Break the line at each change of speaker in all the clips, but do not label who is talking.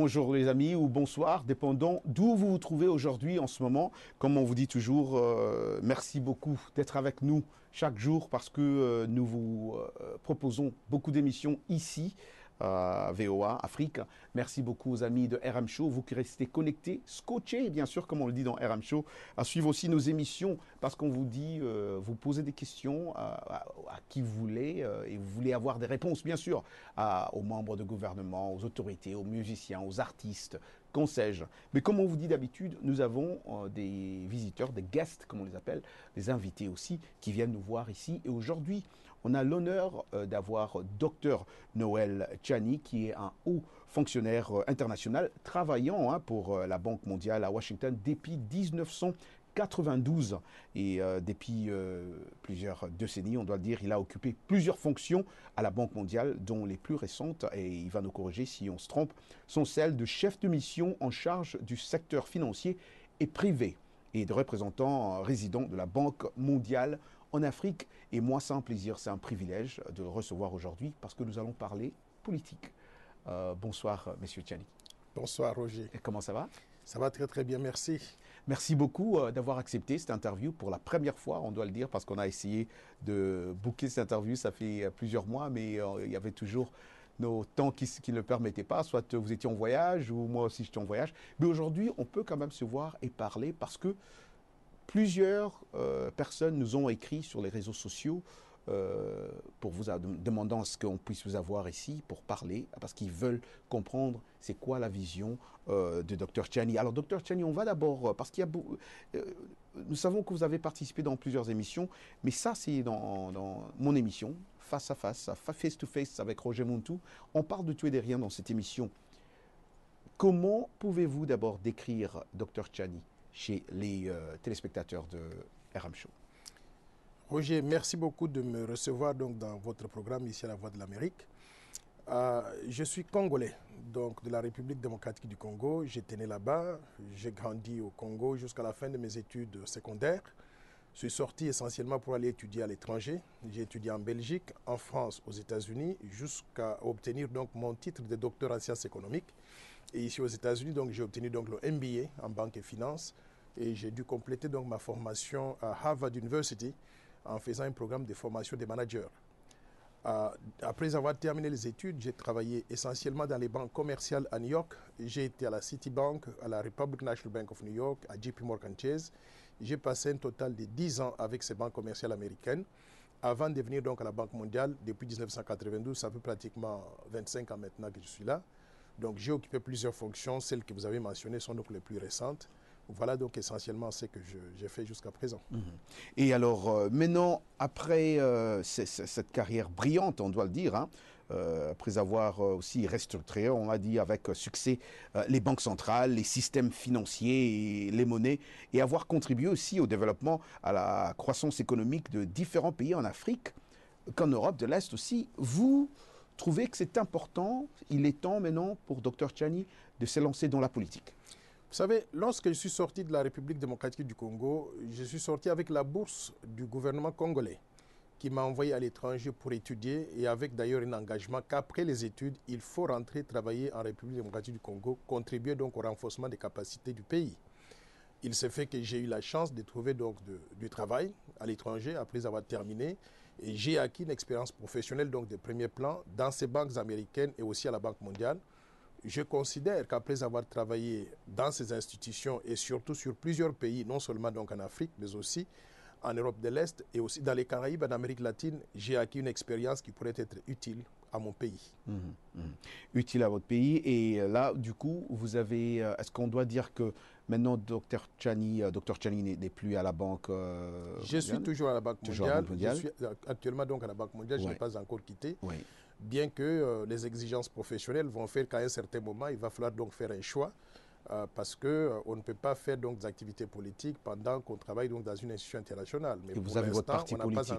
bonjour les amis ou bonsoir, dépendant d'où vous vous trouvez aujourd'hui en ce moment. Comme on vous dit toujours, merci beaucoup d'être avec nous chaque jour parce que nous vous proposons beaucoup d'émissions ici. VOA Afrique. Merci beaucoup aux amis de RM Show, vous qui restez connectés, scotchés, bien sûr, comme on le dit dans RM Show, à suivre aussi nos émissions parce qu'on vous dit, vous posez des questions à qui vous voulez et vous voulez avoir des réponses, bien sûr, aux membres de gouvernement, aux autorités, aux musiciens, aux artistes, qu'en sais-je. Mais comme on vous dit d'habitude, nous avons des visiteurs, des guests, comme on les appelle, des invités aussi, qui viennent nous voir ici. Et aujourd'hui, on a l'honneur d'avoir Dr Noel Tchani, qui est un haut fonctionnaire international travaillant pour la Banque mondiale à Washington depuis 1992 et depuis plusieurs décennies, on doit le dire, il a occupé plusieurs fonctions à la Banque mondiale, dont les plus récentes, et il va nous corriger si on se trompe, sont celles de chef de mission en charge du secteur financier et privé et de représentant résident de la Banque mondiale en Afrique. Et moi, c'est un plaisir, c'est un privilège de le recevoir aujourd'hui parce que nous allons parler politique. Bonsoir, Monsieur Tchani.
Bonsoir, Roger.
Et comment ça va?
Ça va très très bien, merci.
Merci beaucoup d'avoir accepté cette interview pour la première fois, on doit le dire, parce qu'on a essayé de booker cette interview, ça fait plusieurs mois, mais il y avait toujours nos temps qui ne le permettaient pas. Soit vous étiez en voyage, ou moi aussi j'étais en voyage. Mais aujourd'hui, on peut quand même se voir et parler parce que plusieurs personnes nous ont écrit sur les réseaux sociaux pour vous demandant à ce qu'on puisse vous avoir ici pour parler, parce qu'ils veulent comprendre c'est quoi la vision de Dr Tchani. Alors Dr Tchani, on va d'abord, parce qu'il y a nous savons que vous avez participé dans plusieurs émissions, mais ça c'est dans mon émission, Face à Face, Face to Face avec Roger Muntu. On parle de tout et de rien dans cette émission. Comment pouvez-vous d'abord décrire Dr Tchani chez les téléspectateurs de RM Show?
Roger, merci beaucoup de me recevoir donc, dans votre programme ici à la Voix de l'Amérique. Je suis congolais, donc de la République démocratique du Congo. J'étais né là-bas, j'ai grandi au Congo jusqu'à la fin de mes études secondaires. Je suis sorti essentiellement pour aller étudier à l'étranger. J'ai étudié en Belgique, en France, aux États-Unis, jusqu'à obtenir donc mon titre de docteur en sciences économiques. Et ici aux États-Unis, donc j'ai obtenu donc le MBA en banque et finance. Et j'ai dû compléter donc ma formation à Harvard University en faisant un programme de formation des managers. Après avoir terminé les études, j'ai travaillé essentiellement dans les banques commerciales à New York. J'ai été à la Citibank, à la Republic National Bank of New York, à JP Morgan Chase. J'ai passé un total de 10 ans avec ces banques commerciales américaines avant de venir donc à la Banque mondiale depuis 1992. Ça fait pratiquement 25 ans maintenant que je suis là. Donc j'ai occupé plusieurs fonctions. Celles que vous avez mentionnées sont donc les plus récentes. Voilà donc essentiellement ce que j'ai fait jusqu'à présent.
Et alors, maintenant, après cette carrière brillante, on doit le dire, hein, après avoir aussi restructuré, on a dit avec succès, les banques centrales, les systèmes financiers et les monnaies, et avoir contribué aussi au développement, à la croissance économique de différents pays en Afrique, qu'en Europe de l'Est aussi, vous trouvez que c'est important, il est temps maintenant pour Dr Tchani de se lancer dans la politique?
Vous savez, lorsque je suis sorti de la République démocratique du Congo, je suis sorti avec la bourse du gouvernement congolais qui m'a envoyé à l'étranger pour étudier et avec d'ailleurs un engagement qu'après les études, il faut rentrer travailler en République démocratique du Congo, contribuer donc au renforcement des capacités du pays. Il s'est fait que j'ai eu la chance de trouver donc du travail à l'étranger après avoir terminé et j'ai acquis une expérience professionnelle donc de premier plan dans ces banques américaines et aussi à la Banque mondiale. Je considère qu'après avoir travaillé dans ces institutions et surtout sur plusieurs pays, non seulement donc en Afrique, mais aussi en Europe de l'Est et aussi dans les Caraïbes, en Amérique latine, j'ai acquis une expérience qui pourrait être utile à mon pays.
Utile à votre pays. Et là, du coup, vous avez... est-ce qu'on doit dire que maintenant, Dr Tchani n'est plus à la Banque
Je suis toujours à la Banque mondiale.
mondiale.
Je suis actuellement donc à la Banque mondiale. Je n'ai pas encore quitté.
Oui.
Bien que les exigences professionnelles vont faire qu'à un certain moment, il va falloir donc faire un choix parce qu'on ne peut pas faire donc, des activités politiques pendant qu'on travaille donc, dans une institution internationale. Mais
et vous avez votre parti politique?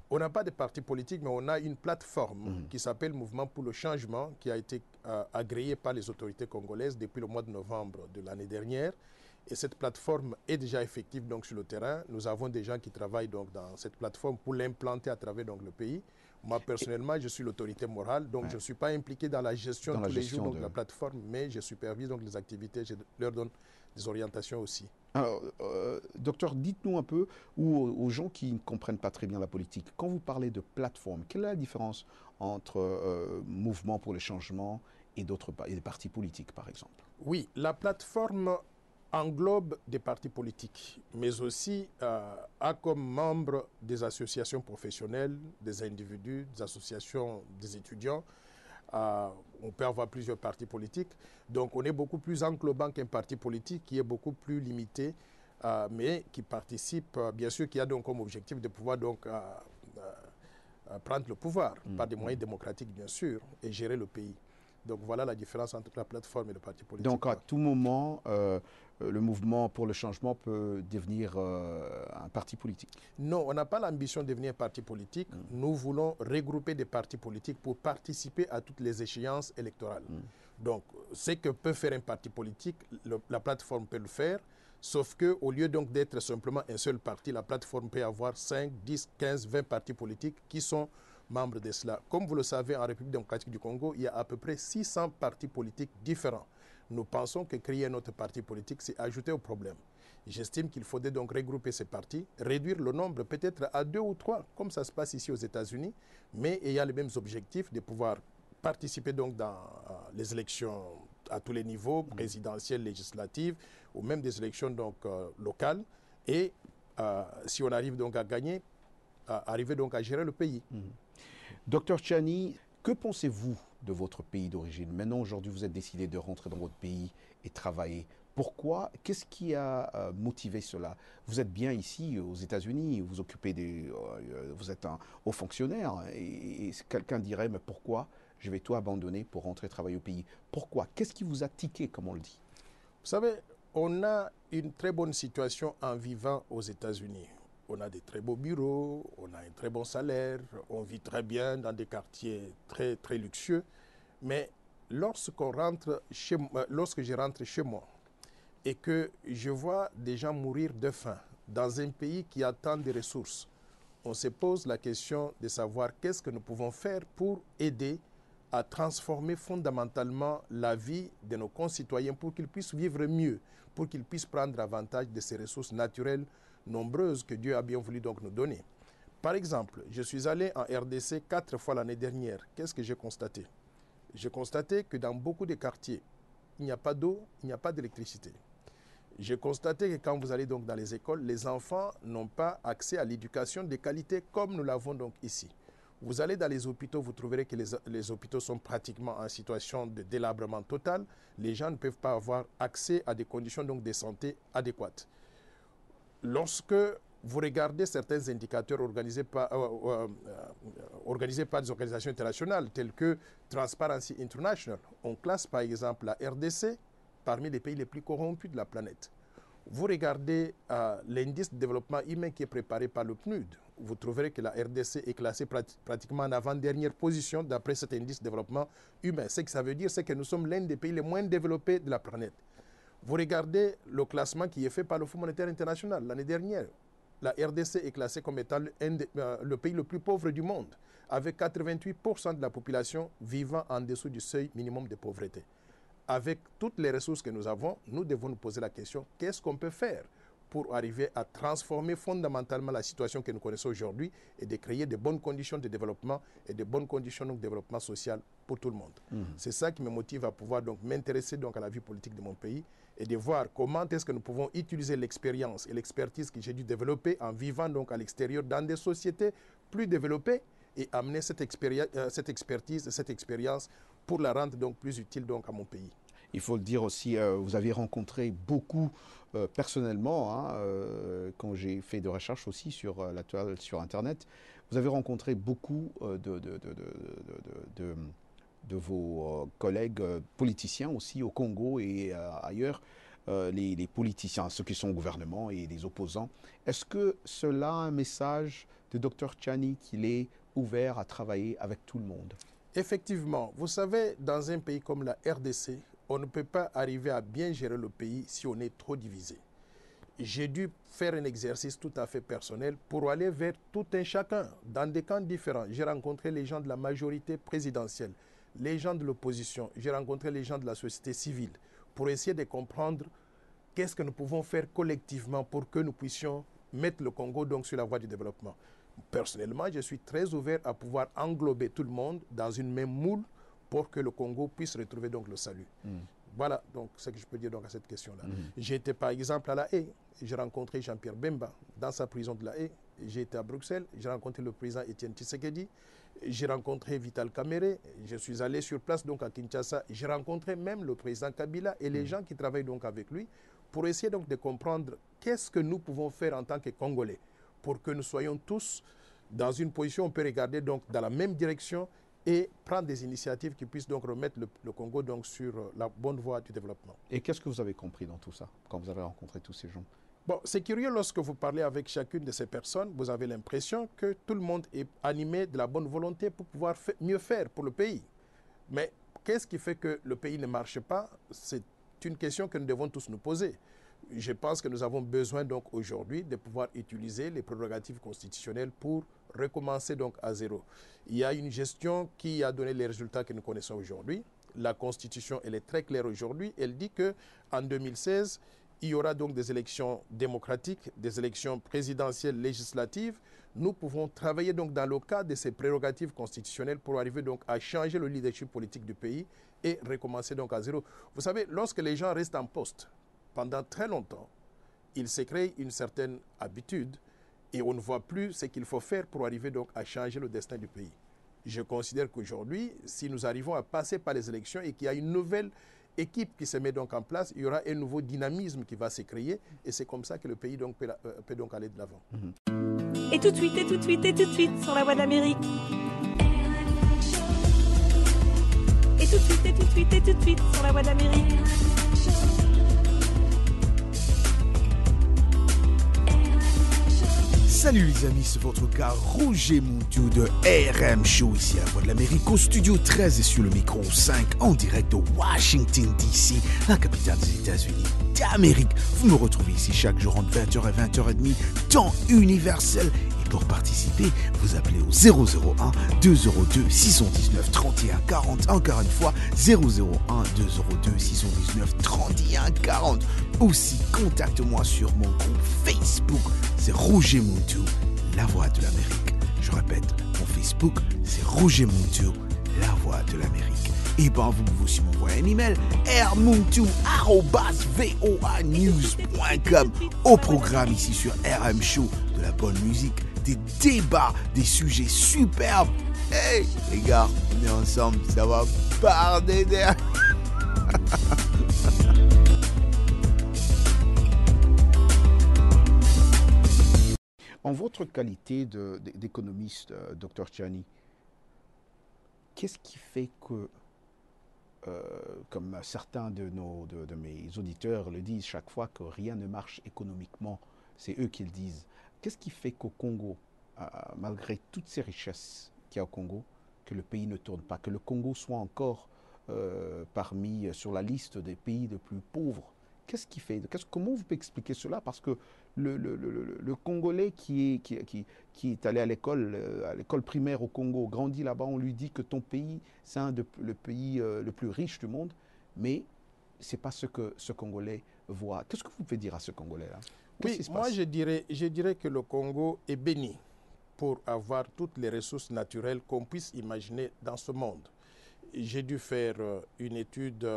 On n'a pas de parti politique, mais on a une plateforme qui s'appelle Mouvement pour le changement, qui a été agréée par les autorités congolaises depuis le mois de novembre de l'année dernière. Et cette plateforme est déjà effective donc, sur le terrain. Nous avons des gens qui travaillent donc, dans cette plateforme pour l'implanter à travers donc, le pays. Moi, personnellement, je suis l'autorité morale, donc je ne suis pas impliqué dans la gestion tous les jours de la plateforme, mais je supervise donc les activités, je leur donne des orientations aussi.
Alors, docteur, dites-nous un peu, ou aux gens qui ne comprennent pas très bien la politique, quand vous parlez de plateforme, quelle est la différence entre Mouvement pour le changement et des partis politiques, par exemple?
Oui, la plateforme englobe des partis politiques, mais aussi a comme membres des associations professionnelles, des individus, des associations des étudiants. On peut avoir plusieurs partis politiques. Donc on est beaucoup plus englobant qu'un parti politique qui est beaucoup plus limité, mais qui participe, bien sûr, qui a donc comme objectif de pouvoir donc prendre le pouvoir par des moyens démocratiques, bien sûr, et gérer le pays. Donc voilà la différence entre la plateforme et le parti politique.
Donc à tout moment, le mouvement pour le changement peut devenir un parti politique?
Non, on n'a pas l'ambition de devenir parti politique. Nous voulons regrouper des partis politiques pour participer à toutes les échéances électorales. Donc ce que peut faire un parti politique, la plateforme peut le faire, sauf qu'au lieu donc d'être simplement un seul parti, la plateforme peut avoir 5, 10, 15, 20 partis politiques qui sont membres de cela. Comme vous le savez, en République démocratique du Congo, il y a à peu près 600 partis politiques différents. Nous pensons que créer un autre parti politique, c'est ajouter au problème. J'estime qu'il faudrait donc regrouper ces partis, réduire le nombre peut-être à 2 ou 3, comme ça se passe ici aux États-Unis, mais ayant les mêmes objectifs de pouvoir participer donc dans les élections à tous les niveaux, présidentielles, législatives, ou même des élections donc locales. Et si on arrive donc à gagner, arriver donc à gérer le pays.
Docteur Tchiani, que pensez-vous de votre pays d'origine? Maintenant, aujourd'hui, vous êtes décidé de rentrer dans votre pays et travailler. Pourquoi? Qu'est-ce qui a motivé cela? Vous êtes bien ici aux États-Unis, vous occupez vous êtes un haut fonctionnaire et quelqu'un dirait mais pourquoi je vais tout abandonner pour rentrer travailler au pays? Pourquoi? Qu'est-ce qui vous a tiqué, comme on le dit?
Vous savez, on a une très bonne situation en vivant aux États-Unis. On a des très beaux bureaux, on a un très bon salaire, on vit très bien dans des quartiers très, très luxueux. Mais lorsque je rentre chez moi et que je vois des gens mourir de faim dans un pays qui attend des ressources, on se pose la question de savoir qu'est-ce que nous pouvons faire pour aider à transformer fondamentalement la vie de nos concitoyens pour qu'ils puissent vivre mieux, pour qu'ils puissent prendre avantage de ces ressources naturelles nombreuses que Dieu a bien voulu donc nous donner. Par exemple, je suis allé en RDC 4 fois l'année dernière. Qu'est-ce que j'ai constaté? J'ai constaté que dans beaucoup de quartiers, il n'y a pas d'eau, il n'y a pas d'électricité. J'ai constaté que quand vous allez donc dans les écoles, les enfants n'ont pas accès à l'éducation de qualité comme nous l'avons donc ici. Vous allez dans les hôpitaux, vous trouverez que les hôpitaux sont pratiquement en situation de délabrement total. Les gens ne peuvent pas avoir accès à des conditions donc de santé adéquates. Lorsque vous regardez certains indicateurs organisés par des organisations internationales telles que Transparency International, on classe par exemple la RDC parmi les pays les plus corrompus de la planète. Vous regardez l'indice de développement humain qui est préparé par le PNUD, vous trouverez que la RDC est classée pratiquement en avant-dernière position d'après cet indice de développement humain. Ce que ça veut dire, c'est que nous sommes l'un des pays les moins développés de la planète. Vous regardez le classement qui est fait par le Fonds monétaire international l'année dernière. La RDC est classée comme étant le pays le plus pauvre du monde, avec 88% de la population vivant en dessous du seuil minimum de pauvreté. Avec toutes les ressources que nous avons, nous devons nous poser la question, qu'est-ce qu'on peut faire pour arriver à transformer fondamentalement la situation que nous connaissons aujourd'hui et de créer de bonnes conditions de développement et de bonnes conditions de développement social pour tout le monde. C'est ça qui me motive à pouvoir donc m'intéresser donc à la vie politique de mon pays et de voir comment est-ce que nous pouvons utiliser l'expérience et l'expertise que j'ai dû développer en vivant donc à l'extérieur dans des sociétés plus développées et amener cette expertise, cette expérience pour la rendre donc plus utile donc à mon pays.
Il faut le dire aussi, vous avez rencontré beaucoup personnellement, quand j'ai fait de recherches aussi sur la toile, sur Internet, vous avez rencontré beaucoup de vos collègues politiciens aussi au Congo et ailleurs, les politiciens, ceux qui sont au gouvernement et les opposants. Est-ce que cela a un message de Dr Tchiani qu'il est ouvert à travailler avec tout le monde?
Effectivement, vous savez, dans un pays comme la RDC, on ne peut pas arriver à bien gérer le pays si on est trop divisé. j'ai dû faire un exercice tout à fait personnel pour aller vers tout un chacun, dans des camps différents. J'ai rencontré les gens de la majorité présidentielle, les gens de l'opposition, j'ai rencontré les gens de la société civile, pour essayer de comprendre qu'est-ce que nous pouvons faire collectivement pour que nous puissions mettre le Congo donc sur la voie du développement. Personnellement, je suis très ouvert à pouvoir englober tout le monde dans une même moule pour que le Congo puisse retrouver donc le salut. Voilà donc ce que je peux dire donc à cette question-là. J'ai été par exemple à La Haye, j'ai rencontré Jean-Pierre Bemba dans sa prison de La Haye. J'ai été à Bruxelles, j'ai rencontré le président Étienne Tshisekedi, j'ai rencontré Vital Kamerhe, je suis allé sur place donc à Kinshasa, j'ai rencontré même le président Kabila et les gens qui travaillent donc avec lui pour essayer donc de comprendre qu'est-ce que nous pouvons faire en tant que Congolais pour que nous soyons tous dans une position, on peut regarder donc dans la même direction et prendre des initiatives qui puissent donc remettre le Congo donc sur la bonne voie du développement.
Et qu'est-ce que vous avez compris dans tout ça, quand vous avez rencontré tous ces gens?
Bon, c'est curieux, lorsque vous parlez avec chacune de ces personnes, vous avez l'impression que tout le monde est animé de la bonne volonté pour pouvoir mieux faire pour le pays. Mais qu'est-ce qui fait que le pays ne marche pas? C'est une question que nous devons tous nous poser. Je pense que nous avons besoin donc aujourd'hui de pouvoir utiliser les prérogatives constitutionnelles pour recommencer donc à zéro. Il y a une gestion qui a donné les résultats que nous connaissons aujourd'hui. La Constitution, elle est très claire aujourd'hui. Elle dit qu'en 2016, il y aura donc des élections démocratiques, des élections présidentielles législatives. Nous pouvons travailler donc dans le cadre de ces prérogatives constitutionnelles pour arriver donc à changer le leadership politique du pays et recommencer donc à zéro. Vous savez, lorsque les gens restent en poste pendant très longtemps, il se crée une certaine habitude et on ne voit plus ce qu'il faut faire pour arriver donc à changer le destin du pays. Je considère qu'aujourd'hui, si nous arrivons à passer par les élections et qu'il y a une nouvelle équipe qui se met donc en place, il y aura un nouveau dynamisme qui va se créer et c'est comme ça que le pays donc peut donc aller de l'avant.
Et tout de suite, et tout de suite, et tout de suite sur la voie d'Amérique. Et tout de suite, et tout de suite, et tout de suite sur la voie d'Amérique.
Salut les amis, c'est votre gars Roger Montiou de RM Show ici à la Voix de l'Amérique au studio 13 et sur le micro 5 en direct de Washington DC, la capitale des États-Unis d'Amérique. Vous me retrouvez ici chaque jour entre 20h et 20h30, temps universel. Et pour participer, vous appelez au 001 202 619 31 40. Encore une fois, 001 202 619 31 40. Aussi, contacte-moi sur mon groupe Facebook. C'est Roger Montiou, la voix de l'Amérique. Je répète, mon Facebook, c'est Roger Montiou, la voix de l'Amérique. Et ben, vous pouvez aussi m'envoyer un email, rmontiou@voanews.com. Au programme ici sur RM Show, de la bonne musique, des débats, des sujets superbes. Hey, les gars, on est ensemble, ça va parler d'air.
En votre qualité d'économiste, Dr Tchiani, qu'est-ce qui fait que, comme certains de mes auditeurs le disent chaque fois, que rien ne marche économiquement, c'est eux qui le disent. Qu'est-ce qui fait qu'au Congo, malgré toutes ces richesses qu'il y a au Congo, que le pays ne tourne pas, que le Congo soit encore sur la liste des pays les plus pauvres? Qu'est-ce qui fait? Comment vous pouvez expliquer cela? Parce que le Congolais qui est allé à l'école primaire au Congo, grandit là-bas, on lui dit que ton pays, c'est le pays le plus riche du monde, mais ce n'est pas ce que ce Congolais voit. Qu'est-ce que vous pouvez dire à ce Congolais-là?
Oui, moi je dirais que le Congo est béni pour avoir toutes les ressources naturelles qu'on puisse imaginer dans ce monde. J'ai dû faire une étude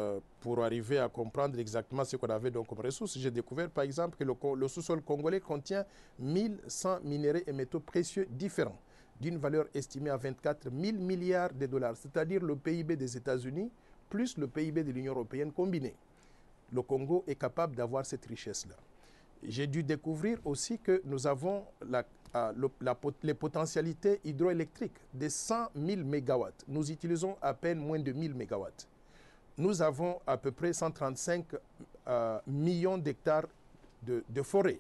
pour arriver à comprendre exactement ce qu'on avait donc comme ressources. J'ai découvert par exemple que le sous-sol congolais contient 1100 minéraux et métaux précieux différents, d'une valeur estimée à 24 000 milliards de dollars, c'est-à-dire le PIB des États-Unis plus le PIB de l'Union européenne combiné. Le Congo est capable d'avoir cette richesse-là. J'ai dû découvrir aussi que nous avons les potentialités hydroélectriques de 100 000 MW. Nous utilisons à peine moins de 1000 MW. Nous avons à peu près 135 millions d'hectares de forêt.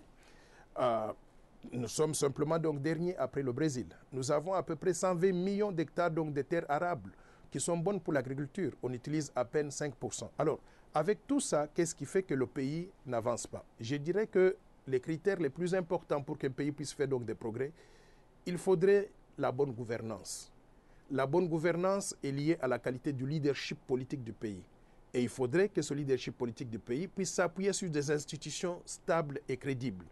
Nous sommes simplement donc derniers après le Brésil. Nous avons à peu près 120 millions d'hectares donc de terres arables qui sont bonnes pour l'agriculture. On utilise à peine 5%. Alors, avec tout ça, qu'est-ce qui fait que le pays n'avance pas? Je dirais que les critères les plus importants pour qu'un pays puisse faire donc des progrès, il faudrait la bonne gouvernance. La bonne gouvernance est liée à la qualité du leadership politique du pays. Et il faudrait que ce leadership politique du pays puisse s'appuyer sur des institutions stables et crédibles.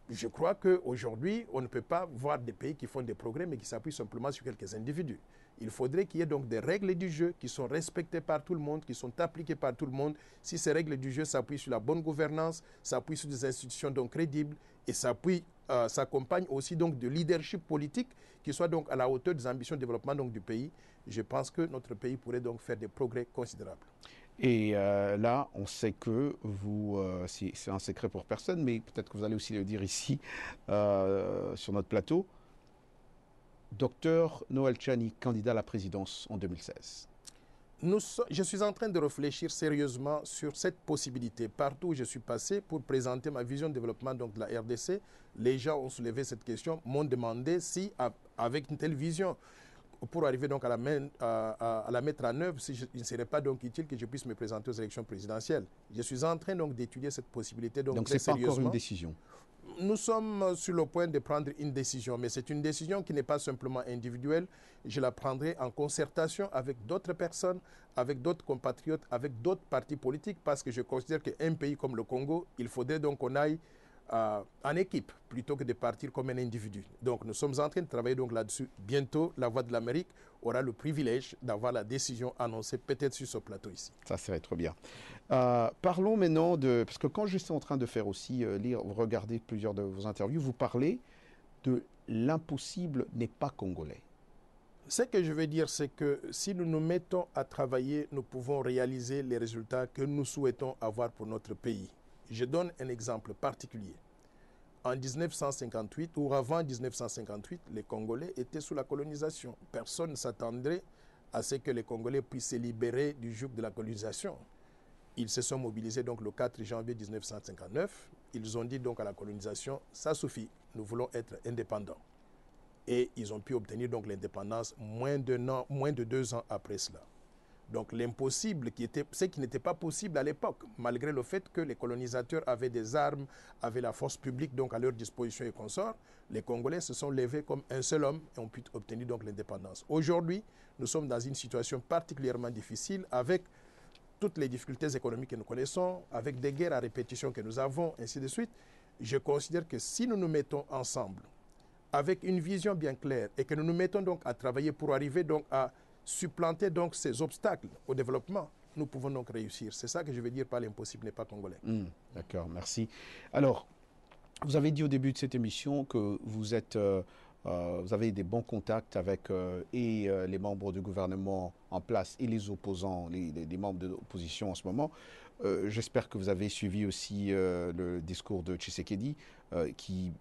Je crois qu'aujourd'hui, on ne peut pas voir des pays qui font des progrès, mais qui s'appuient simplement sur quelques individus. Il faudrait qu'il y ait donc des règles du jeu qui sont respectées par tout le monde, qui sont appliquées par tout le monde. Si ces règles du jeu s'appuient sur la bonne gouvernance, s'appuient sur des institutions donc crédibles et s'accompagnent aussi donc de leadership politique qui soit donc à la hauteur des ambitions de développement donc du pays, je pense que notre pays pourrait donc faire des progrès considérables.
Et là, on sait que vous, c'est un secret pour personne, mais peut-être que vous allez aussi le dire ici, sur notre plateau, Dr Noël Tchani, candidat à la présidence en 2016.
Je suis en train de réfléchir sérieusement sur cette possibilité. Partout où je suis passé pour présenter ma vision de développement donc, de la RDC, les gens ont soulevé cette question, m'ont demandé si, avec une telle vision, pour arriver donc à la mettre en œuvre, il ne serait pas donc utile que je puisse me présenter aux élections présidentielles. Je suis en train donc d'étudier cette possibilité donc
ce n'est pas encore une décision.
Nous sommes sur le point de prendre une décision, mais c'est une décision qui n'est pas simplement individuelle. Je la prendrai en concertation avec d'autres personnes, avec d'autres compatriotes, avec d'autres partis politiques, parce que je considère qu'un pays comme le Congo, il faudrait donc qu'on aille en équipe plutôt que de partir comme un individu. Donc nous sommes en train de travailler donc là-dessus. Bientôt, la Voix de l'Amérique aura le privilège d'avoir la décision annoncée peut-être sur ce plateau ici.
Ça serait trop bien. Parlons maintenant de... Parce que quand je suis en train de faire aussi, regarder plusieurs de vos interviews, vous parlez de l'impossible n'est pas congolais.
Ce que je veux dire, c'est que si nous nous mettons à travailler, nous pouvons réaliser les résultats que nous souhaitons avoir pour notre pays. Je donne un exemple particulier. En 1958 ou avant 1958, les Congolais étaient sous la colonisation. Personne ne s'attendrait à ce que les Congolais puissent se libérer du joug de la colonisation. Ils se sont mobilisés donc le 4 janvier 1959. Ils ont dit donc à la colonisation, ça suffit, nous voulons être indépendants. Et ils ont pu obtenir donc l'indépendance moins de 2 ans après cela. Donc l'impossible, ce qui n'était pas possible à l'époque, malgré le fait que les colonisateurs avaient des armes, avaient la force publique donc à leur disposition et consorts, les Congolais se sont levés comme un seul homme et ont pu obtenir donc l'indépendance. Aujourd'hui, nous sommes dans une situation particulièrement difficile avec toutes les difficultés économiques que nous connaissons, avec des guerres à répétition que nous avons, ainsi de suite. Je considère que si nous nous mettons ensemble avec une vision bien claire et que nous nous mettons donc à travailler pour arriver donc à supplanter donc ces obstacles au développement, nous pouvons donc réussir. C'est ça que je veux dire par l'impossible n'est pas congolais.
D'accord, merci. Alors, vous avez dit au début de cette émission que vous avez des bons contacts avec les membres du gouvernement en place et les opposants, les membres de l'opposition en ce moment. J'espère que vous avez suivi aussi le discours de Tshisekedi qui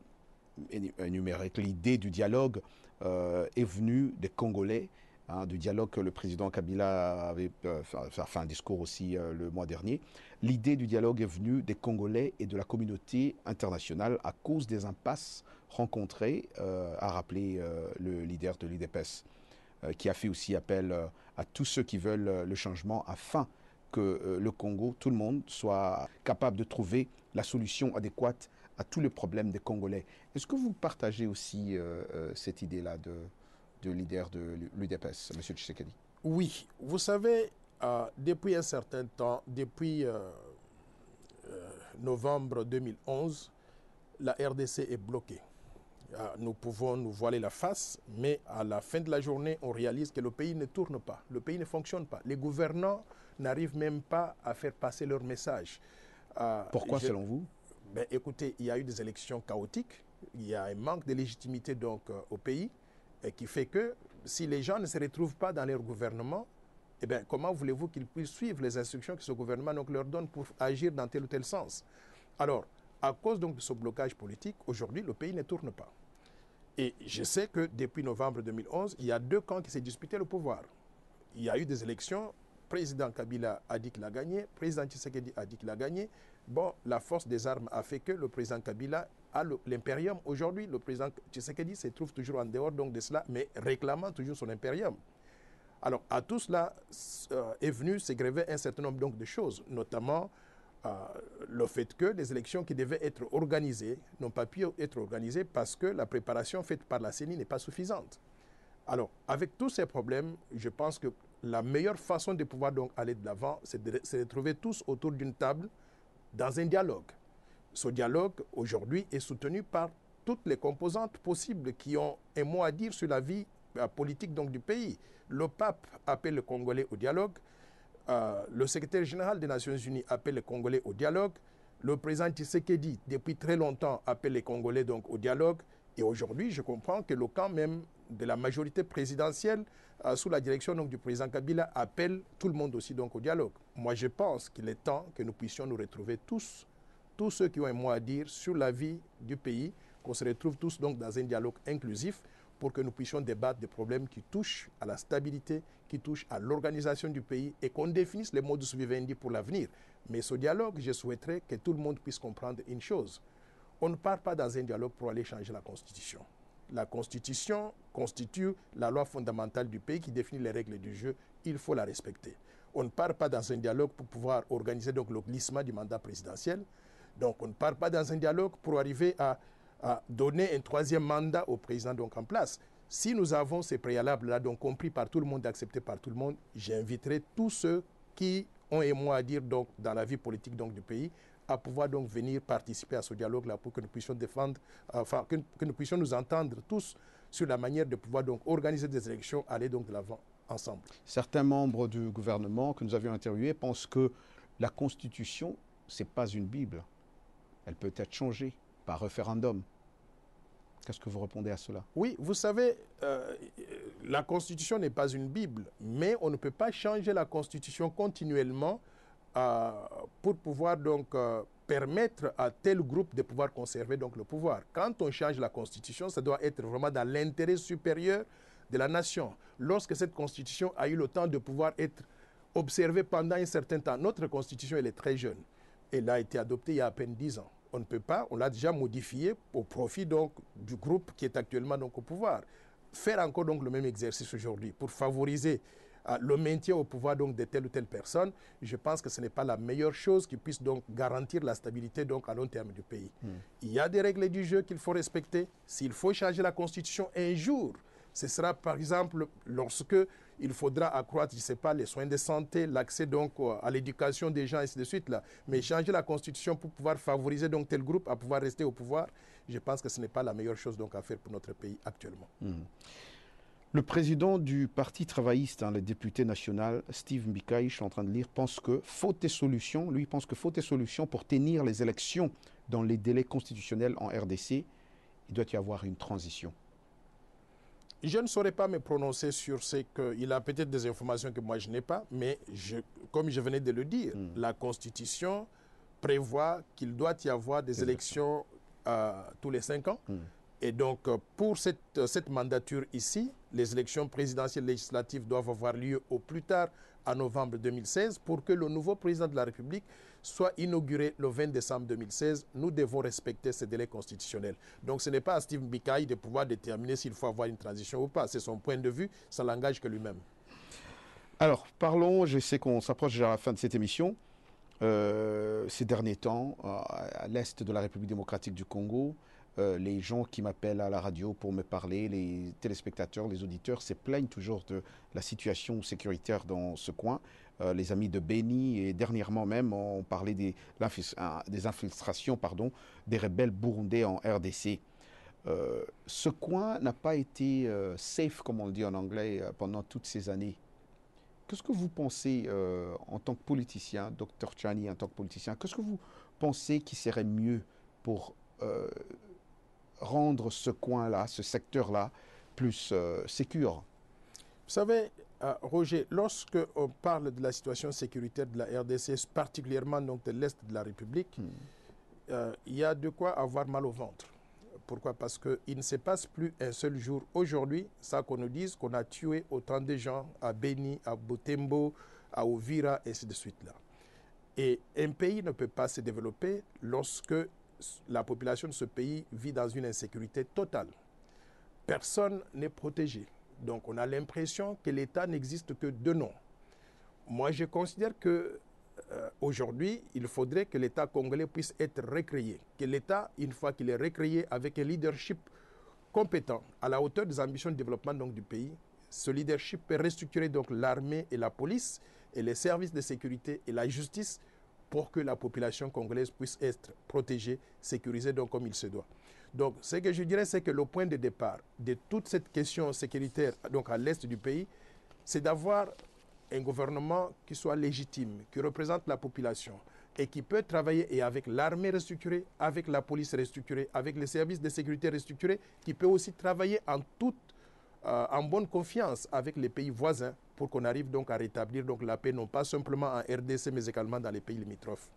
énumérait que l'idée du dialogue est venue des Congolais, du dialogue que le président Kabila avait fait un discours aussi le mois dernier. L'idée du dialogue est venue des Congolais et de la communauté internationale à cause des impasses rencontrées, a rappelé le leader de l'UDPS, qui a fait aussi appel à tous ceux qui veulent le changement afin que le Congo, tout le monde, soit capable de trouver la solution adéquate à tous les problèmes des Congolais. Est-ce que vous partagez aussi cette idée-là de leader de l'UDPS, M. Tshisekedi?
Oui, vous savez, depuis un certain temps, depuis novembre 2011, la RDC est bloquée. Nous pouvons nous voiler la face, mais à la fin de la journée, on réalise que le pays ne tourne pas, le pays ne fonctionne pas. Les gouvernants n'arrivent même pas à faire passer leur message.
Pourquoi, selon vous?
Écoutez, il y a eu des élections chaotiques, il y a un manque de légitimité donc, au pays, et qui fait que si les gens ne se retrouvent pas dans leur gouvernement, eh bien, comment voulez-vous qu'ils puissent suivre les instructions que ce gouvernement donc, leur donne pour agir dans tel ou tel sens? Alors, à cause donc, de ce blocage politique, aujourd'hui, le pays ne tourne pas. Et je sais que depuis novembre 2011, il y a 2 camps qui s'est disputé le pouvoir. Il y a eu des élections, président Kabila a dit qu'il a gagné, président Tshisekedi a dit qu'il a gagné. Bon, la force des armes a fait que le président Kabila a l'impérium. Aujourd'hui, le président Tshisekedi se trouve toujours en dehors donc, de cela, mais réclamant toujours son impérium. Alors, à tout cela est venu se gréver un certain nombre donc, de choses, notamment le fait que les élections qui devaient être organisées n'ont pas pu être organisées parce que la préparation faite par la CENI n'est pas suffisante. Alors, avec tous ces problèmes, je pense que la meilleure façon de pouvoir donc aller de l'avant, c'est de se retrouver tous autour d'une table dans un dialogue. Ce dialogue, aujourd'hui, est soutenu par toutes les composantes possibles qui ont un mot à dire sur la vie politique donc, du pays. Le pape appelle les Congolais au dialogue. Le secrétaire général des Nations Unies appelle les Congolais au dialogue. Le président Tshisekedi, depuis très longtemps, appelle les Congolais donc, au dialogue. Et aujourd'hui, je comprends que le camp même de la majorité présidentielle, sous la direction donc, du président Kabila, appelle tout le monde aussi donc, au dialogue. Moi, je pense qu'il est temps que nous puissions nous retrouver tous ceux qui ont un mot à dire sur la vie du pays, qu'on se retrouve tous donc, dans un dialogue inclusif pour que nous puissions débattre des problèmes qui touchent à la stabilité, qui touchent à l'organisation du pays et qu'on définisse les modus vivendi pour l'avenir. Mais ce dialogue, je souhaiterais que tout le monde puisse comprendre une chose. On ne part pas dans un dialogue pour aller changer la Constitution. La Constitution constitue la loi fondamentale du pays qui définit les règles du jeu. Il faut la respecter. On ne part pas dans un dialogue pour pouvoir organiser donc, le glissement du mandat présidentiel. Donc on ne part pas dans un dialogue pour arriver à donner un troisième mandat au président donc, en place. Si nous avons ces préalables-là, donc compris par tout le monde, acceptés par tout le monde, j'inviterai tous ceux qui ont un mot à dire donc, dans la vie politique donc, du pays à pouvoir donc venir participer à ce dialogue-là pour que nous puissions défendre, que nous puissions nous entendre tous sur la manière de pouvoir donc organiser des élections, aller donc de l'avant ensemble.
Certains membres du gouvernement que nous avions interviewés pensent que la Constitution, ce n'est pas une Bible. Elle peut être changée par référendum. Qu'est-ce que vous répondez à cela?
Oui, vous savez, la Constitution n'est pas une Bible, mais on ne peut pas changer la Constitution continuellement pour pouvoir donc permettre à tel groupe de pouvoir conserver donc le pouvoir. Quand on change la Constitution, ça doit être vraiment dans l'intérêt supérieur de la nation. Lorsque cette Constitution a eu le temps de pouvoir être observée pendant un certain temps, notre Constitution, elle est très jeune. Elle a été adoptée il y a à peine 10 ans. On ne peut pas, on l'a déjà modifiée au profit donc du groupe qui est actuellement donc au pouvoir. Faire encore donc le même exercice aujourd'hui pour favoriser le maintien au pouvoir donc de telle ou telle personne, je pense que ce n'est pas la meilleure chose qui puisse donc garantir la stabilité donc à long terme du pays. Il y a des règles du jeu qu'il faut respecter. S'il faut changer la Constitution un jour, ce sera par exemple lorsque il faudra accroître, je ne sais pas, les soins de santé, l'accès donc à l'éducation des gens, et ainsi de suite. Là. Mais changer la Constitution pour pouvoir favoriser donc tel groupe à pouvoir rester au pouvoir, je pense que ce n'est pas la meilleure chose donc à faire pour notre pays actuellement.
Le président du Parti travailliste, le député national, Steve Mbikaï, je suis en train de lire, pense que faute des solutions, lui pense que faute des solutions pour tenir les élections dans les délais constitutionnels en RDC, il doit y avoir une transition.
Je ne saurais pas me prononcer sur ce qu'il a peut-être des informations que moi je n'ai pas, mais comme je venais de le dire, la Constitution prévoit qu'il doit y avoir des élections tous les 5 ans. Et donc, pour cette mandature ici, les élections présidentielles législatives doivent avoir lieu au plus tard en novembre 2016 pour que le nouveau président de la République soit inauguré le 20 décembre 2016. Nous devons respecter ces délais constitutionnels. Donc, ce n'est pas à Steve Mbikaï de pouvoir déterminer s'il faut avoir une transition ou pas. C'est son point de vue, ça l'engage que lui-même.
Alors, parlons, je sais qu'on s'approche déjà à la fin de cette émission. Ces derniers temps, à l'est de la République démocratique du Congo, les gens qui m'appellent à la radio pour me parler, les téléspectateurs, les auditeurs, se plaignent toujours de la situation sécuritaire dans ce coin. Les amis de Beni et dernièrement même ont parlé des infiltrations des rebelles burundais en RDC. Ce coin n'a pas été safe, comme on le dit en anglais, pendant toutes ces années. Qu'est-ce que vous pensez en tant que politicien, Dr Tchani, en tant que politicien, qu'est-ce que vous pensez qui serait mieux pour rendre ce coin-là, ce secteur-là, plus sécure?
Vous savez, Roger, lorsque on parle de la situation sécuritaire de la RDC, particulièrement donc de l'Est de la République, il y a de quoi avoir mal au ventre. Pourquoi? Parce qu'il ne se passe plus un seul jour aujourd'hui, ça qu'on nous dise qu'on a tué autant de gens à Beni, à Butembo, à Uvira, et ainsi de suite là. Et un pays ne peut pas se développer lorsque la population de ce pays vit dans une insécurité totale. Personne n'est protégé. Donc on a l'impression que l'État n'existe que de nom. Moi je considère que aujourd'hui, il faudrait que l'État congolais puisse être recréé. Que l'État, une fois qu'il est recréé avec un leadership compétent, à la hauteur des ambitions de développement donc, du pays, ce leadership peut restructurer donc l'armée et la police et les services de sécurité et la justice pour que la population congolaise puisse être protégée, sécurisée donc comme il se doit. Donc, ce que je dirais, c'est que le point de départ de toute cette question sécuritaire donc à l'est du pays, c'est d'avoir un gouvernement qui soit légitime, qui représente la population et qui peut travailler et avec l'armée restructurée, avec la police restructurée, avec les services de sécurité restructurés, qui peut aussi travailler en bonne confiance avec les pays voisins pour qu'on arrive donc à rétablir donc la paix, non pas simplement en RDC, mais également dans les pays limitrophes.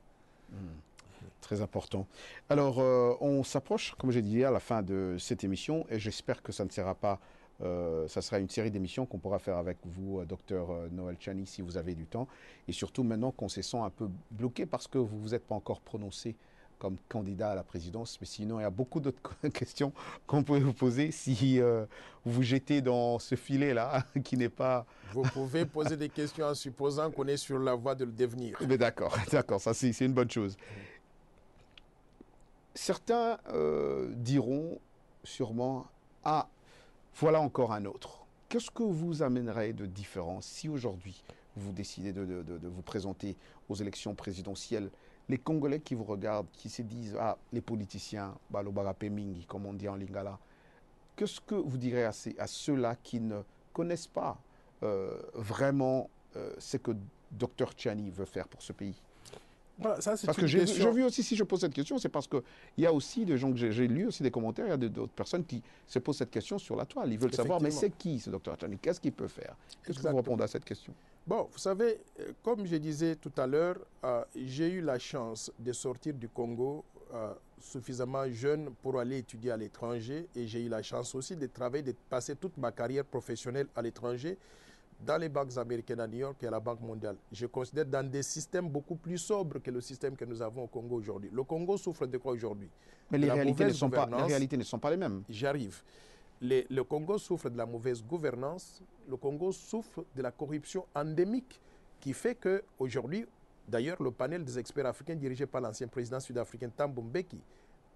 Très important. Alors, on s'approche, comme j'ai dit, à la fin de cette émission et j'espère que ça ne sera pas, ça sera une série d'émissions qu'on pourra faire avec vous, docteur Noël Tchani, si vous avez du temps. Et surtout maintenant qu'on se sent un peu bloqué parce que vous ne vous êtes pas encore prononcé comme candidat à la présidence. Mais sinon, il y a beaucoup d'autres questions qu'on peut vous poser si vous vous jetez dans ce filet-là qui n'est pas...
Vous pouvez poser des questions en supposant qu'on est sur la voie de le devenir.
Mais d'accord, d'accord, ça c'est une bonne chose. Certains diront sûrement, ah, voilà encore un autre. Qu'est-ce que vous amènerez de différent si aujourd'hui vous décidez de vous présenter aux élections présidentielles? Les Congolais qui vous regardent, qui se disent, ah, les politiciens, balobarape mingi, comme on dit en lingala, qu'est-ce que vous direz à ceux-là qui ne connaissent pas vraiment ce que Dr Tchani veut faire pour ce pays?
Voilà, ça,
parce que j'ai vu aussi, si je pose cette question, c'est parce qu'il y a aussi des gens que j'ai lu aussi des commentaires, il y a d'autres personnes qui se posent cette question sur la toile. Ils veulent savoir, mais c'est qui ce Dr Tchani? Qu'est-ce qu'il peut faire? Qu'est-ce que vous répondez à cette question?
Bon, vous savez, comme je disais tout à l'heure, j'ai eu la chance de sortir du Congo suffisamment jeune pour aller étudier à l'étranger et j'ai eu la chance aussi de travailler, de passer toute ma carrière professionnelle à l'étranger dans les banques américaines à New York et à la Banque mondiale. Je considère dans des systèmes beaucoup plus sobres que le système que nous avons au Congo aujourd'hui. Le Congo souffre de quoi aujourd'hui?
Mais les réalités ne sont pas les mêmes.
J'arrive. Le Congo souffre de la mauvaise gouvernance. Le Congo souffre de la corruption endémique qui fait qu'aujourd'hui, d'ailleurs, le panel des experts africains dirigé par l'ancien président sud-africain Thabo Mbeki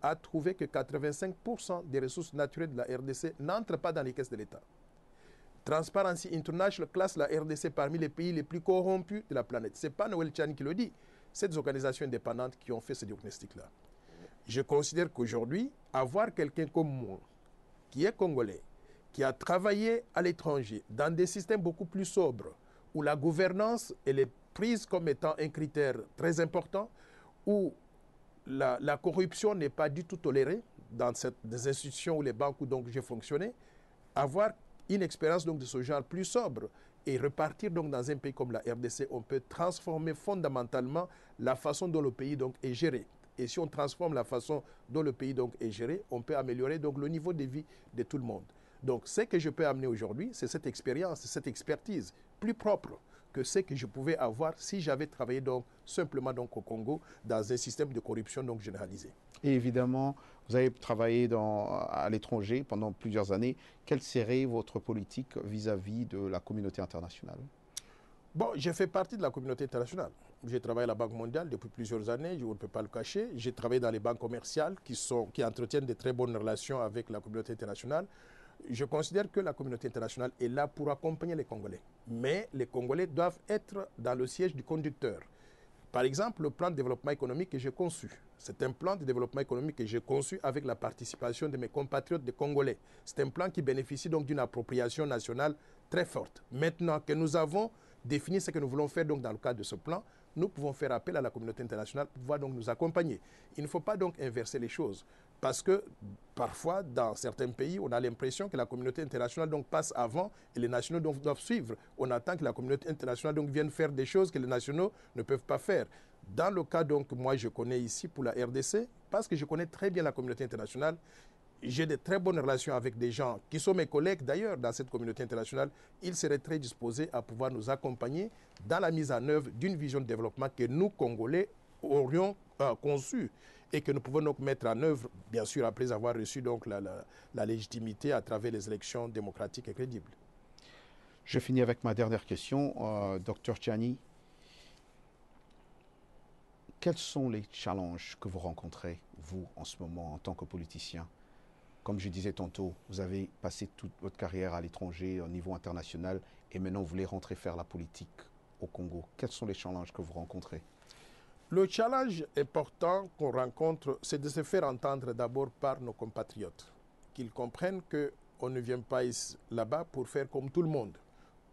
a trouvé que 85% des ressources naturelles de la RDC n'entrent pas dans les caisses de l'État. Transparency International classe la RDC parmi les pays les plus corrompus de la planète. Ce n'est pas Noël Tchani qui le dit, c'est des organisations indépendantes qui ont fait ce diagnostic-là. Je considère qu'aujourd'hui, avoir quelqu'un comme moi, qui est congolais, qui a travaillé à l'étranger, dans des systèmes beaucoup plus sobres, où la gouvernance elle est prise comme étant un critère très important, où la corruption n'est pas du tout tolérée dans des institutions ou les banques où donc j'ai fonctionné, avoir une expérience donc de ce genre plus sobre et repartir donc dans un pays comme la RDC, on peut transformer fondamentalement la façon dont le pays donc est géré. Et si on transforme la façon dont le pays donc est géré, on peut améliorer donc le niveau de vie de tout le monde. Donc ce que je peux amener aujourd'hui, c'est cette expérience, cette expertise plus propre que ce que je pouvais avoir si j'avais travaillé donc simplement donc au Congo dans un système de corruption donc généralisé.
Et évidemment, vous avez travaillé à l'étranger pendant plusieurs années. Quelle serait votre politique vis-à-vis de la communauté internationale?
Bon, j'ai fait partie de la communauté internationale. J'ai travaillé à la Banque mondiale depuis plusieurs années, je ne peux pas le cacher. J'ai travaillé dans les banques commerciales qui entretiennent de très bonnes relations avec la communauté internationale. Je considère que la communauté internationale est là pour accompagner les Congolais. Mais les Congolais doivent être dans le siège du conducteur. Par exemple, le plan de développement économique que j'ai conçu, c'est un plan de développement économique que j'ai conçu avec la participation de mes compatriotes des Congolais. C'est un plan qui bénéficie donc d'une appropriation nationale très forte. Maintenant que nous avons défini ce que nous voulons faire donc dans le cadre de ce plan, nous pouvons faire appel à la communauté internationale pour pouvoir donc nous accompagner. Il ne faut pas donc inverser les choses. Parce que parfois, dans certains pays, on a l'impression que la communauté internationale donc, passe avant et les nationaux donc, doivent suivre. On attend que la communauté internationale donc, vienne faire des choses que les nationaux ne peuvent pas faire. Dans le cas, donc, moi, je connais ici pour la RDC, parce que je connais très bien la communauté internationale, j'ai de très bonnes relations avec des gens qui sont mes collègues d'ailleurs dans cette communauté internationale. Ils seraient très disposés à pouvoir nous accompagner dans la mise en œuvre d'une vision de développement que nous, Congolais, aurions conçue et que nous pouvons donc mettre en œuvre, bien sûr, après avoir reçu donc la légitimité à travers les élections démocratiques et crédibles.
Je finis avec ma dernière question. Dr Tchani, quels sont les challenges que vous rencontrez, vous, en ce moment, en tant que politicien? Comme je disais tantôt, vous avez passé toute votre carrière à l'étranger, au niveau international, et maintenant vous voulez rentrer faire la politique au Congo. Quels sont les challenges que vous rencontrez?
Le challenge important qu'on rencontre, c'est de se faire entendre d'abord par nos compatriotes, qu'ils comprennent qu'on ne vient pas là-bas pour faire comme tout le monde,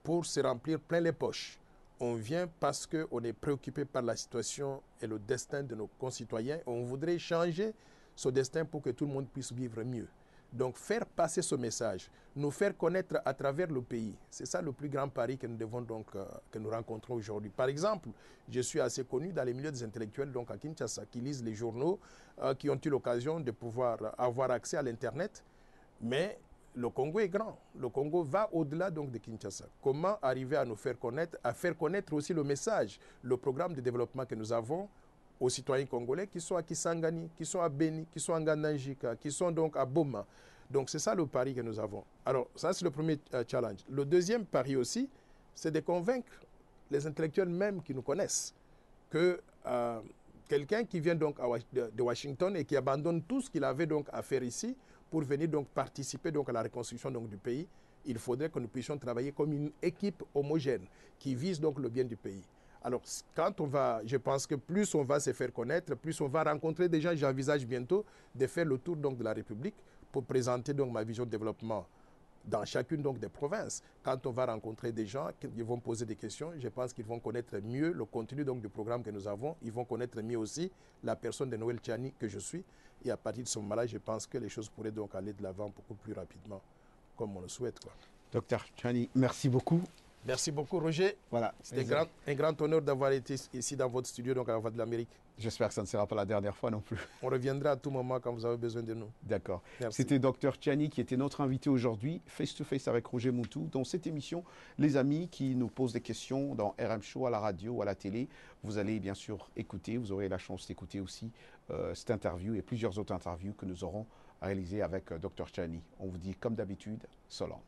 pour se remplir plein les poches. On vient parce qu'on est préoccupé par la situation et le destin de nos concitoyens. On voudrait changer ce destin pour que tout le monde puisse vivre mieux. Donc faire passer ce message, nous faire connaître à travers le pays, c'est ça le plus grand pari que nous devons donc que nous rencontrons aujourd'hui. Par exemple, je suis assez connu dans les milieux des intellectuels donc à Kinshasa qui lisent les journaux, qui ont eu l'occasion de pouvoir avoir accès à l'internet, mais le Congo est grand. Le Congo va au-delà donc de Kinshasa. Comment arriver à nous faire connaître, à faire connaître aussi le message, le programme de développement que nous avons aux citoyens congolais qui sont à Kisangani, qui sont à Beni, qui sont à Ngananjika, qui sont donc à Boma. Donc c'est ça le pari que nous avons. Alors ça c'est le premier challenge. Le deuxième pari aussi, c'est de convaincre les intellectuels même qui nous connaissent que quelqu'un qui vient donc de Washington et qui abandonne tout ce qu'il avait donc à faire ici pour venir donc participer donc à la reconstruction donc du pays, il faudrait que nous puissions travailler comme une équipe homogène qui vise donc le bien du pays. Alors, quand on va, je pense que plus on va se faire connaître, plus on va rencontrer des gens, j'envisage bientôt de faire le tour donc de la République pour présenter donc ma vision de développement dans chacune donc des provinces. Quand on va rencontrer des gens qui vont poser des questions, je pense qu'ils vont connaître mieux le contenu donc du programme que nous avons. Ils vont connaître mieux aussi la personne de Noël Tchani que je suis. Et à partir de ce moment-là, je pense que les choses pourraient donc aller de l'avant beaucoup plus rapidement, comme on le souhaite, quoi.
Docteur Tchani, merci beaucoup.
Merci beaucoup, Roger.
Voilà.
C'était un grand honneur d'avoir été ici dans votre studio, donc à la Voix de l'Amérique.
J'espère que ça ne sera pas la dernière fois non plus.
On reviendra à tout moment quand vous avez besoin de nous.
D'accord.
Merci.
C'était Dr Tchani qui était notre invité aujourd'hui, Face to Face avec Roger Moutou. Dans cette émission, les amis qui nous posent des questions dans RM Show, à la radio ou à la télé, vous allez bien sûr écouter, vous aurez la chance d'écouter aussi cette interview et plusieurs autres interviews que nous aurons réalisées avec Dr Tchani. On vous dit comme d'habitude, so long.